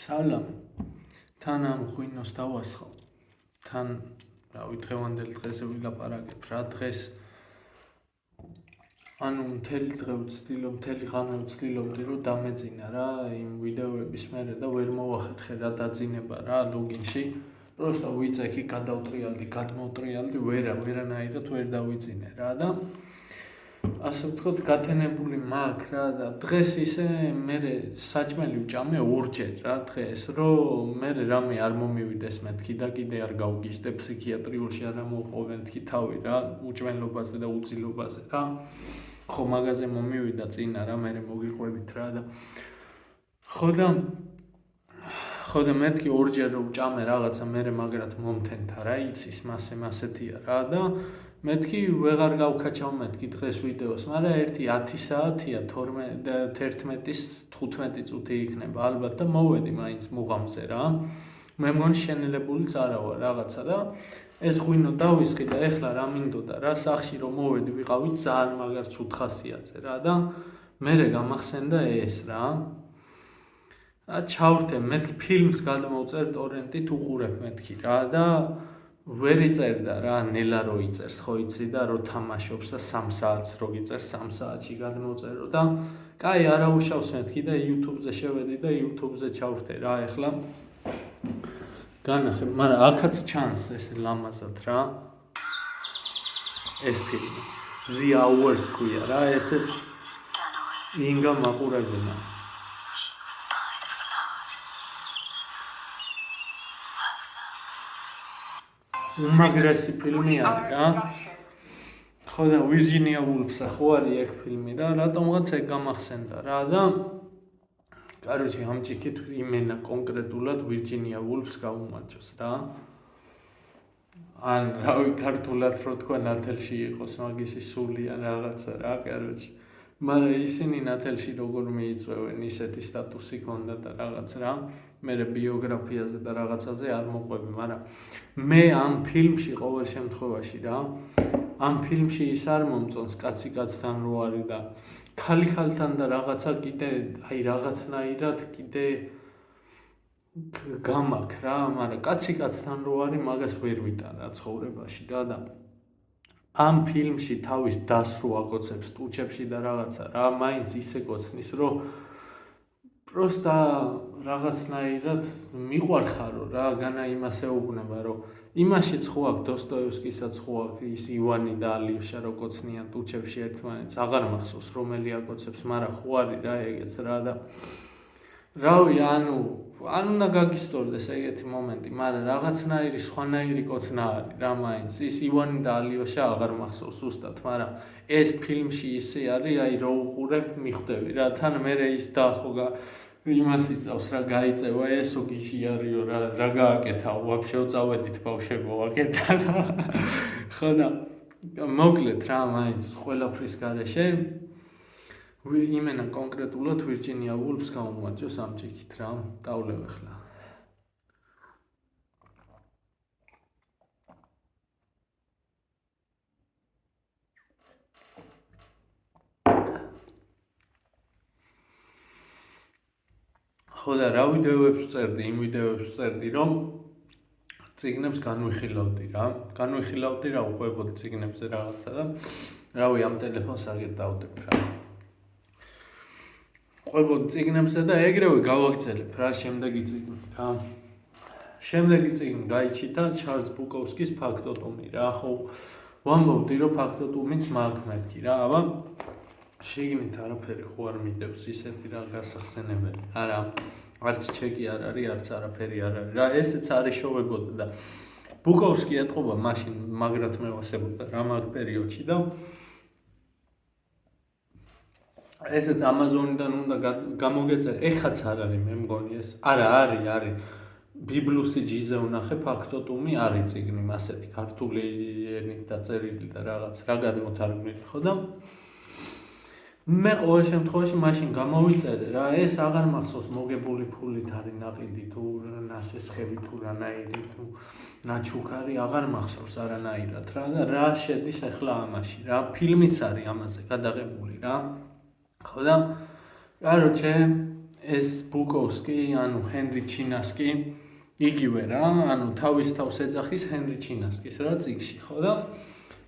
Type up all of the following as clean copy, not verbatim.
სალამი, თან ამ ღვინოს დავასხავ, თან დღევანდელ დღეზე ვილაპარაკებ რა დღეს მთელი დღე ვცდილობ, მთელი ღამე ვცდილობდი რომ დამეძინა რა იმ ვიდეოების მერე და ვერ მოვახერხე რა დაძინება რა ლოგინში просто ვიწექი, გადავტრიალდი, გადმოვტრიალდი, ვერანაირად ვერ დავიძინე რა და ასე ვთქვათ, გათენებული მაქვს რა და დღეს ისე მე საჭმელი ვჭამე ორჯერ რა დღეს, რომ მე რამე არ მომივიდეს მეთქი და კიდე არ გავგიჟდე ფსიქიატრიულში არ ამოვყოვე მეთქი თავი რა, უჭმელობაზე და უძილობაზე რა. ხო მაგაზე მომივიდა წინა რა, მე მოგიყვებით რა და ხო და მეთქი ორჯერ რომ ვჭამე რაღაცა მე მაგრად მომთენთა რა, იცის მასეთია რა და მეთქი ვეღარ გავქაჩავ მეთქი დღეს ვიდეოს, მაგრამ ერთი 10 საათია 11-ის 15 წუთი იქნება ალბათ და მოვედი მაინც მუღამზე რა. მე მგონი შენელებულიც არა ვარ რაღაცა და ეს ღვინო დავისხი და ეხლა რა მინდოდა რა სახში რომ მოვედი ვიყავი ძალიან მაგარ ცუდ ხასიათზე რა და მე გამახსენდა ეს რა. ჩავრთე მეთქი ფილმს გადმოვწერ ტორენტით უყურებ მეთქი რა და ვერ იწერდა რა, ნელა რო იწერს, ხო იცი და რო თამაშობს და 3 საათს რო იწერს, 3 საათში გადმოვწერო და კაი არაუშავს მეთქი და YouTube-ზე შევედი და YouTube-ზე ჩავრთე რა, ეხლა განახებ, მაგრამ აქაც ჩანს ეს ლამაზად რა. ეს ფილმი The Hours ქვია რა, ესეც ინგა მაყურებენა. უმაგრესი ფილმი არის რა. ხო და ვირჯინია ვულფსა ხო არის ეგ ფილმი რა, რატომღაც ეგ გამახსენდა რა და კაროჩე ამ ჭიქით იმენა კონკრეტულად ვირჯინია ვულფს გაუმარჯოს რა. ან რავი ქართულად რო თქვა ნათელში იყოს მაგისი სული ან რაღაცა რა, კაროჩე. მაგრამ ისინი ნათელში როგორ მიიწვევენ ისეთი სტატუსი ქონდა და რაღაც რა. მე ბიოგრაფიაზე და რაღაცაზე არ მოყვები, მაგრამ მე ამ ფილმში ყოველ შემთხვევაში რა, ამ ფილმში ის არ მომწონს კაცი კაცთან რო არის და ხალი ხალთან და რაღაცა კიდე აი რაღაცნაირად კიდე გამაქვს რა, მაგრამ კაცი კაცთან რო არის მაგას ვერ ვიტან რა ცხოვრებაში რა და ამ ფილმში თავის დას რო აკოცებს ტუჩებში და რაღაცა რა, მაინც ისე კოცნის რომ просто რაღაცნაირად მიყვარხარო რა, განა იმას ეუბნება რომ იმაშიც ხო აქვს დოსტოევსკისაც ხო აქვს ის ივანი და ალიოშა რო კოცნიან ტუჩებში ერთმანეთს, აღარ მახსოვს რომელი აკოცებს, მაგრამ ხო არის რა ეგეც რა და რავი, ანუ უნდა გაგისტორდეს ეგეთი მომენტი, მაგრამ რაღაცნაირი სხვანაირი კოცნა არის რა მაინც. ის ივანი და ალიოშა აღარ მახსოვს ზუსტად, მაგრამ ეს ფილმში ისე არის, აი რო უყურებ მიხვდები რა, თან მე ის და ხო იმას იწავს რა გაიწევა ესო გიში არისო რა გააკეთავ, ვაფშე წავედით ბავშვებო ვაკეთა და ხო და მოკლედ რა მაინც ყველაფრის გარეშე იმენა კონკრეტულად ვირჯინია ვულფს გაუმარჯოს ამ ჭიქით რა, დავლევ ახლა. ხო და რა ვიდეოებს ვწერდი, იმ ვიდეოებს ვწერდი, რომ წიგნებს განვიხილავდი რა. განვიხილავდი რა, უყვებოდი წიგნებზე რაღაცა და რავი, ამ ტელეფონს აგერ დავდებ რა. ყვებოდი წიგნებზე და ეგრევე გავაგრძელებ რა შემდეგი წიგნი რა. შემდეგი წიგნი გაიჩიტა ჩარლზ ბუკოვსკის ფაქტოტუმი რა, ხო ვამბობდი რომ ფაქტოტუმიც მაქვს მეთქი რა, აბა შიგნით არაფერი ხო არ მიდევს ისეთი რა გასახსენებელი. არა, არც ჩეკი არ არის, არც არაფერი არ არის. რა ესეც არის შოვებოდა და ბუკოვსკი ეთყობა მაშინ მაგრად მევასებოდა რა მაგ პერიოდში და ესეც ამაზონიდან უნდა გამოგეწერე. ეხაც არ არის მე მგონი ეს. არა, არის. ბიბლუსი ჯიზე ვნახე ფაქტოტუმი არის წიგნი მასეთი ქართული ენით დაწერილი და რაღაც რა გადმოთარგმნილი ხო და მე ყოველ შემთხვევაში მაშინ გამოვიწერე რა, ეს აღარ მახსოვს მოგებული ფულით არის ნაყიდი თუ ნასესხები თუ რანაირი თუ ნაჩუქარი, აღარ მახსოვს არანაირად რა და რა შედის ახლა ამაში რა, ფილმიც არის ამაზე გადაღებული რა. ხო და კაროჩე ეს ბუკოვსკი, ანუ ჰენრი ჩინასკი, იგივე რა, ანუ თავის თავს ეძახის ჰენრი ჩინასკის რა წიგნში, ხო და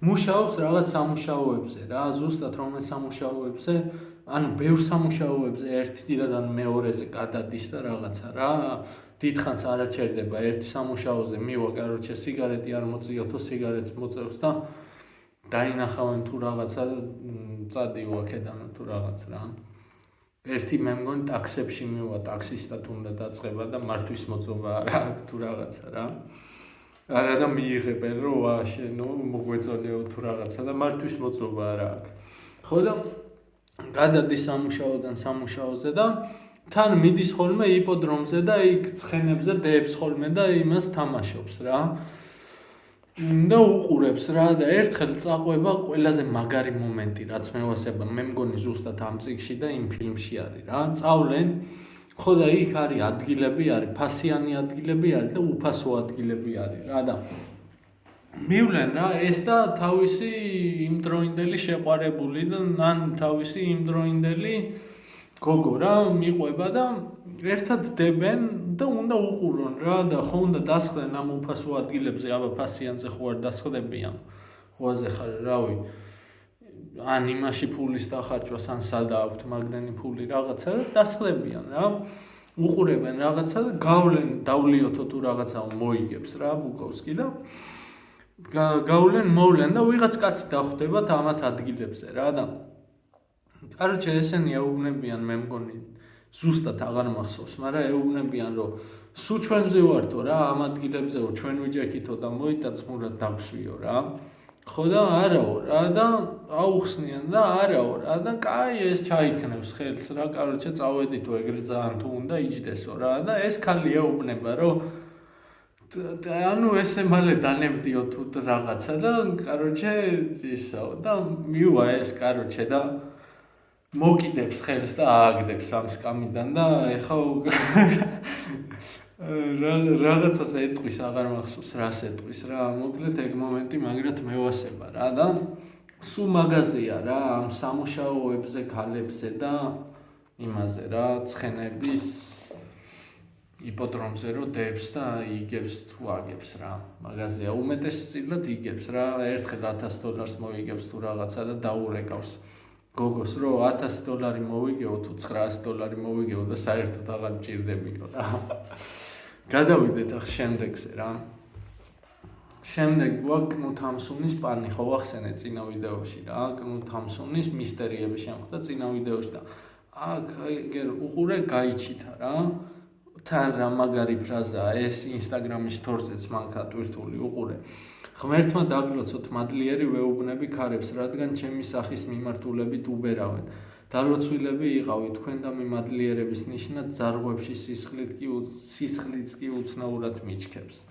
მუშაობს რაღაც სამუშაოებზე რა, ზუსტად რომელ სამუშაოებზე, ანუ ბევრ სამუშაოებზე ერთიდან მეორეზე გადადის და რაღაცა რა, დიდხანს არ აჩერდება ერთი სამუშაოზე მივა, კაროჩე სიგარეტი არ მოწიოთო, სიგარეტს მოწევს და დაინახავენ თუ რაღაცა წადიო აქედან თუ რაღაც რა. ერთი მე მგონი ტაქსებში მივა, ტაქსისტად უნდა დაწყება და მართვის მოწობა არა აქვს თუ რაღაცა რა. არა და მიიღებენ რომ ვაშე, ნუ მოგვეწონეო თუ რაღაცა და მართვის მოწობა არა აქვს. ხო და გადადის სამუშაოდან სამუშაოზე და თან მიდის ხოლმე იპოდრომზე და იქ ცხენებზე დეებს ხოლმე და იმას თამაშობს რა. და უყურებს რა და ერთხელ წაყვება ყველაზე მაგარი მომენტი რაც მევასება მე მგონი ზუსტად ამ წიგნში და იმ ფილმში არის რა. წავლენ ხო და იქ არის ადგილები არის, ფასიანი ადგილები არის და უფასო ადგილები არის რა და მივლენ რა ეს და თავისი იმდროინდელი შეყვარებული და ან თავისი იმდროინდელი გოგო რა მიყვება და ერთად დებენ და უნდა უყურონ რა და ხო უნდა დასხდნენ ამ უფასო ადგილებზე, აბა ფასიანზე ხო არ დასხდებიან. ხოაზე ხარ რავი. ან იმაში ფულის დახარჯვას ან სადა აქვთ მაგდენი ფული რაღაცა და დასხდებიან რა. უყურებენ რაღაცა და გავლენ დავლიოთო თუ რაღაცა მოიგებს რა ბუკოვსკი და გავლენ მოვლენ და ვიღაც კაცი დახვდებათ ამათ ადგილებზე რა და კაროჩე ესენი ეუბნებიან მე მგონი ზუსტად აღარ მახსოვს, მაგრამ ეუბნებიან რომ სულ ჩვენზე ვართო რა ამ ადგილებზე რომ ჩვენ ვიჯექითო და მოიტაცმურად დაგვსვიო რა. ხო და არაო რა და აუხსნიან და არაო რა და კაი ეს ჩაიქნევს ხელს რა, კაროჩე წავედითო ეგრე ძალიან თუ უნდა იჯდესო რა და ეს ქალი ეუბნება რომ ანუ ესე მალე დანებდიო თუ რაღაცა და კაროჩე ისაო და მივა ეს კაროჩე და მოკიდებს ხელს და ააგდებს ამ სკამიდან და ეხა რაღაცას ეტყვის აღარ მახსოვს რას ეტყვის რა მოკლედ ეგ მომენტი მაგრად მევასება რა და სულ მაგაზია რა ამ სამუშაოებზე ქალებზე და იმაზე რა ცხენების იპოდრომზე რო დებს და იგებს თუ აგებს რა მაგაზია უმეტესწილად იგებს რა ერთხელ $1000 მოიგებს თუ რაღაცა და დაურეკავს გოგოს რო $1000 მოვიგეო თუ $900 მოვიგეო და საერთოდ აღარ მჭირდებიო რა. გადავიდეთ ახ შემდეგზე რა. შემდეგ გვაქვს კნუთ ჰამსუნის პანი, ხო ვახსენე წინა ვიდეოში რა. კნუთ ჰამსუნის მისტერიები შემხვდა წინა ვიდეოში და აქ ეგერ უყურე გაიჩითა რა. თან რა მაგარი ფრაზაა ეს ინსტაგრამის სტორზეც მანქა ტვირთული უყურე. ღმერთმა დაგლოცოთ მადლიერი ვეუბნები ქარებს, რადგან ჩემი სახის მიმართულებით უბერავენ. დალოცვილები იყავით თქვენ და მიმადლიერების ნიშნად ზარღვებში სისხლიც კი უცნაურად მიჩქებს.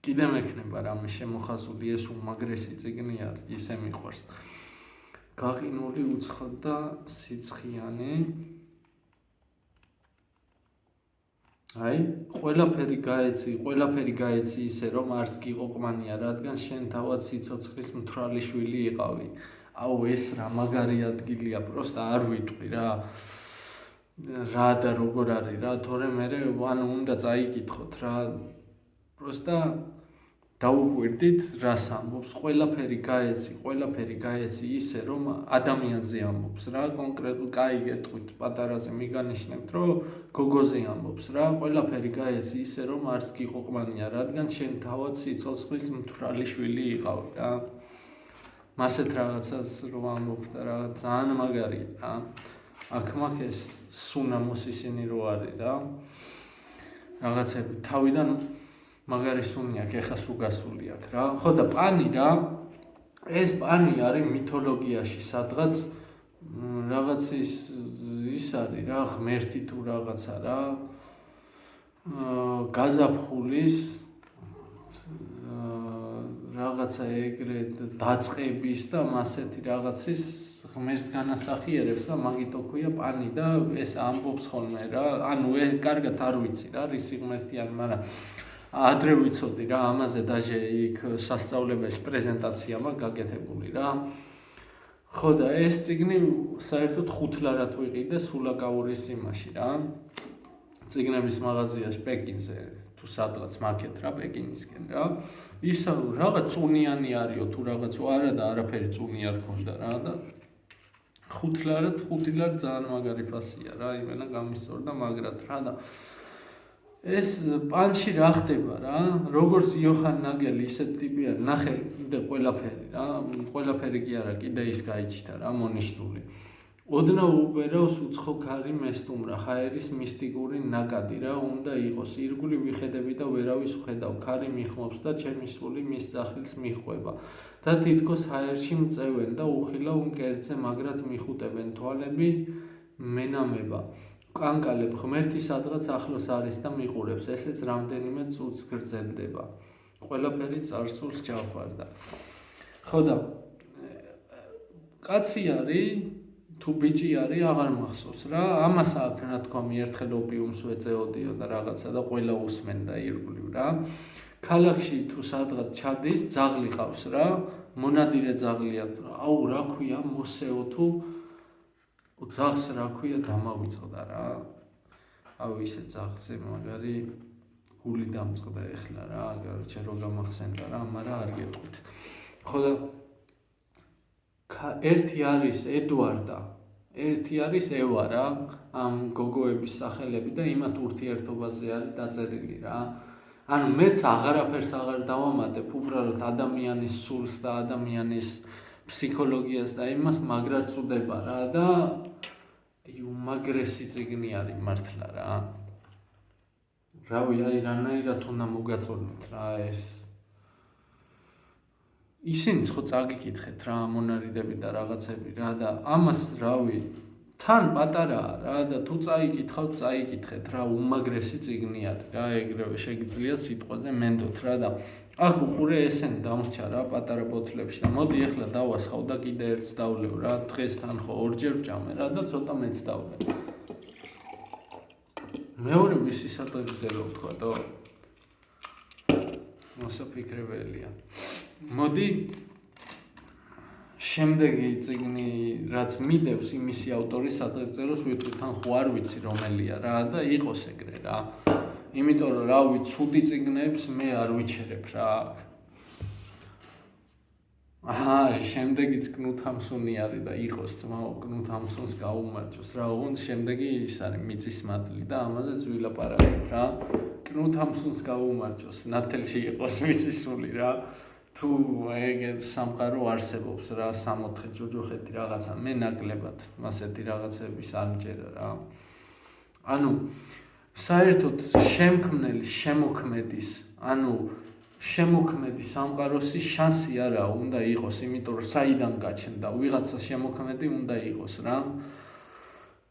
კიდე მექნება რამე შემოხაზული ეს უმაგრესი წიგნი არის, ისე მიყვარს. გაყინული უცხო და სიცხიანი აი, ყველაფერი გაეცი ისე რომ არც კი ყოყმანია, რადგან შენ თავად სიცოცხლის მთვრალი შვილი იყავი. აუ ეს რა მაგარი ადგილია, პროსტა არ ვიტყვი რა. რა და როგორ არის რა, თორე მე ანუ უნდა წაიკითხოთ რა. პროსტა დაუკვირდით რას ამბობს, ყველაფერი გაეცი ისე რომ ადამიანზე ამბობს რა, კონკრეტულ კაი გეტყვით პატარაზე მიგანიშნებთ რომ გოგოზე ამბობს რა, ყველაფერი გაეცი ისე რომ არც კი ყოყმანია, რადგან შენ თავად სიცოცხლის მთვრალი შვილი იყავ რა. მასეთ რაღაცას რომ ამბობს და რა ძალიან მაგარია რა. აქ მაგ ეს სუნამოს ისინი რო არის რა. რაღაცები თავიდან მაგარი სუნი აქვს, ეხა სულ გასული აქვს რა. ხო და პანი რა, ეს პანი არის მითოლოგიაში სადღაც რაღაცის ის არის რა, ღმერთი თუ რაღაცა რა. გაზაფხულის რაღაცა ეგრე დაწყების და მასეთი რაღაცის ღმერთს განასახიერებს და მაგით ოქვია პანი და ეს ამბობს ხოლმე რა. ანუ კარგად არ ვიცი რა, რისი ღმერთი არის, მაგრამ ადრე ვიცოდი რა, ამაზე დაჟე იქ სასწავლებელში პრეზენტაცია მაქვს გაკეთებული რა. ხო და ეს წიგნი საერთოდ 5 ლარად ვიყიდე სულაკაურის იმაში რა. წიგნების მაღაზიაში პეკინზე თუ სადღაც მაქეთ რა პეკინისკენ რა. ისა რაღაც წუნიანი არისო თუ რაღაც არა და არაფერი წუნი არ ქონდა რა და 5 ლარად ძალიან მაგარი ფასია რა. იმენა გამისწორდა მაგრად რა და ეს პანში რა ხდება რა? როგორც იოჰან ნაგელი ისეთ ტიპია, ნახე კიდე ყველაფერი რა, ყველაფერი კი არა, კიდე ის გაიჩიტა რა, მონიშნული. ოდნა უბერავს უცხო ქარი მესტუმრა, ჰაერის მისტიკური ნაკადი რა უნდა იყოს. ირგვლივ ვიხედები და ვერავის ვხედავ, ქარი მიხმობს და ჩემი სული მის სახილს მიჰყვება. და თითქოს ჰაერში მწევენ და უხილავ მკერდზე მაგრად მიხუტებენ თვალები მენამება. კანკალებ ღმერთი სადღაც ახლოს არის და მიყურებს, ესეც რამდენიმე წუთს გრძელდება. ყველაფერი წარსულს ჩავფარდა. ხო და კაცი არის თუ ბიჭი არის აღარ მახსოვს რა. ამას აქ რა თქვა ერთხელ ოპიუმს ვეწეოდიო და რაღაცა და ყველა უსმენდა ირგვლივ რა. ქალაქში თუ სადღაც ჩადის, ძაღლი ყავს რა, მონადირე ძაღლია. აუ რა ქვია, მოსეო თუ ძაღლს რა ქვია დამავიწყდა რა. აუ ისე ძაღლზე მაგარი გული დამწყდა ეხლა რა. გარჩე რო გამახსენდა რა, მაგრამ არ გეტყვით. ხო და ერთი არის ედვარდა, ერთი არის ევა რა. ამ გოგოების სახელები და იმათ ურთიერთობაზე არის დაწერილი რა. ანუ მეც აღარაფერს აღარ დავამატებ, უბრალოდ ადამიანის სულს და ადამიანის ფსიქოლოგიას და იმას მაგრად წუდება რა და უმაგრესი წიგნი არის მართლა რა. რავი, აი რანაირად უნდა მოგაწონოთ რა ეს. ისინიც ხო წაგიკითხეთ რა, მონარიდები და რაღაცები რა და ამას რავი, თან პატარაა რა და თუ წაიკითხავთ, წაიკითხეთ რა, უმაგრესი წიგნი არის რა, ეგრევე შეგიძლია სიტყვაზე მენდოთ რა და აქ უყურე ესენი დამრჩა რა პატარა ბოთლებში და მოდი ახლა დავასხავ და კიდე ერთს დავლევ რა. დღესთან ხო ორჯერ ვჭამე რა და ცოტა მეც დავლევ. მეორე ვისი სატარგზელო ვთქვათო? მოსაფიქრებელია. მოდი შემდეგი წიგნი რაც მიდევს იმისი ავტორის სატარგზელოს ვიტყვი, თან ხო არ ვიცი რომელია რა და იყოს ეგრე რა. იმიტომ რომ რავი, ცუდი წიგნებს მე არ ვიჩერებ რა. შემდეგიც კნუთ ჰამსუნი არის და იყოს ძმაო, კნუთ ჰამსუნს გაუმარჯოს რა. ოღონდ შემდეგი ის არის მიწის მადლი და ამაზეც ვილაპარაკებ რა. კნუთ ჰამსუნს გაუმარჯოს, ნათელში იყოს მისი სული რა. თუ ეგ სამყარო არსებობს რა, 64 ჯოჯოხეთი რაღაცა, მე ნაკლებად ასეთი რაღაცების არ მჭერა რა. ანუ საერთოდ შემქმნელი შემოქმედის, ანუ შემოქმედი სამყაროსი შანსი არა უნდა იყოს, იმიტომ რომ საიდან გაჩნდა, ვიღაცა შემოქმედი უნდა იყოს რა.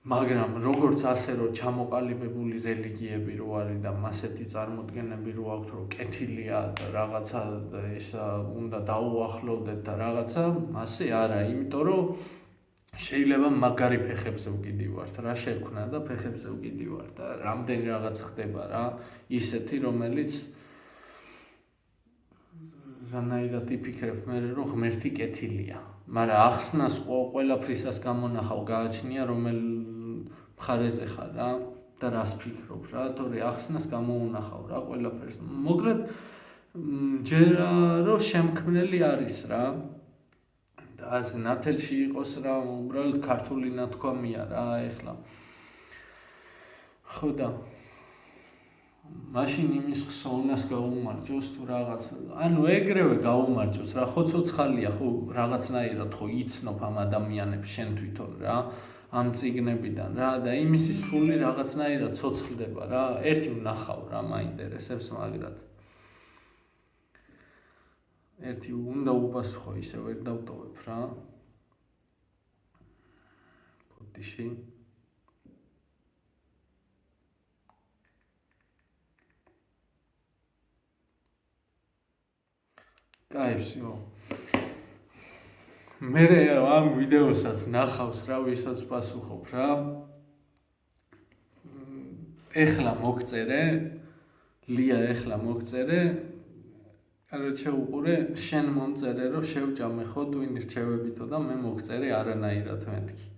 მაგრამ როგორც ასე რომ ჩამოყალიბებული რელიგიები რო არის და მასეთი წარმოდგენები რო აქვს, რომ კეთილია და რაღაცა ისა უნდა დაუახლოვდეთ და რაღაცა, ასე არა, იმიტომ რომ შეიძლება მაგარი ფეხებზე ვკიდივართ რა, შექმნა და ფეხებზე ვკიდივართ და რამდენი რაღაც ხდება რა, ისეთი რომელიც რანაირად იფიქრებ მე რომ ღმერთი კეთილია. მაგრამ ახსნას ყველაფრისას გამონახავ გააჩნია რომელ მხარეზე ხარ რა და რას ფიქრობ რა, თორე ახსნას გამოუნახავ რა ყველაფერს. მოკლედ ჯერა რომ შემქმნელი არის რა. და ასე ნათელში იყოს რა, უბრალოდ ქართული ნათქვამია რა ეხლა. ხო და მაშინ იმის ხსოვნას გაუმარჯოს თუ რაღაც, ანუ ეგრევე გაუმარჯოს რა, ხო ცოცხალია, ხო რაღაცნაირად ხო იცნობ ამ ადამიანებს შენ თვითონ რა, ამ წიგნებიდან რა და იმისი სული რაღაცნაირად ცოცხლდება რა, ერთი ვნახავ რა, მაინტერესებს მაგრად. ერთი უნდა უპასუხო, ისე ვერ დავტოვებ რა. ფოტიში. კაი, всё. მე ამ ვიდეოსაც ნახავს რა, ვისაც პასუხობ რა. ეხლა მოგწერე, ლია ეხლა მოგწერე, კაროჩე უყურე, შენ მომწერე რომ შევჭამე ხო ტვინი რჩევებითო და მე მოგწერე არანაირად მეთქი.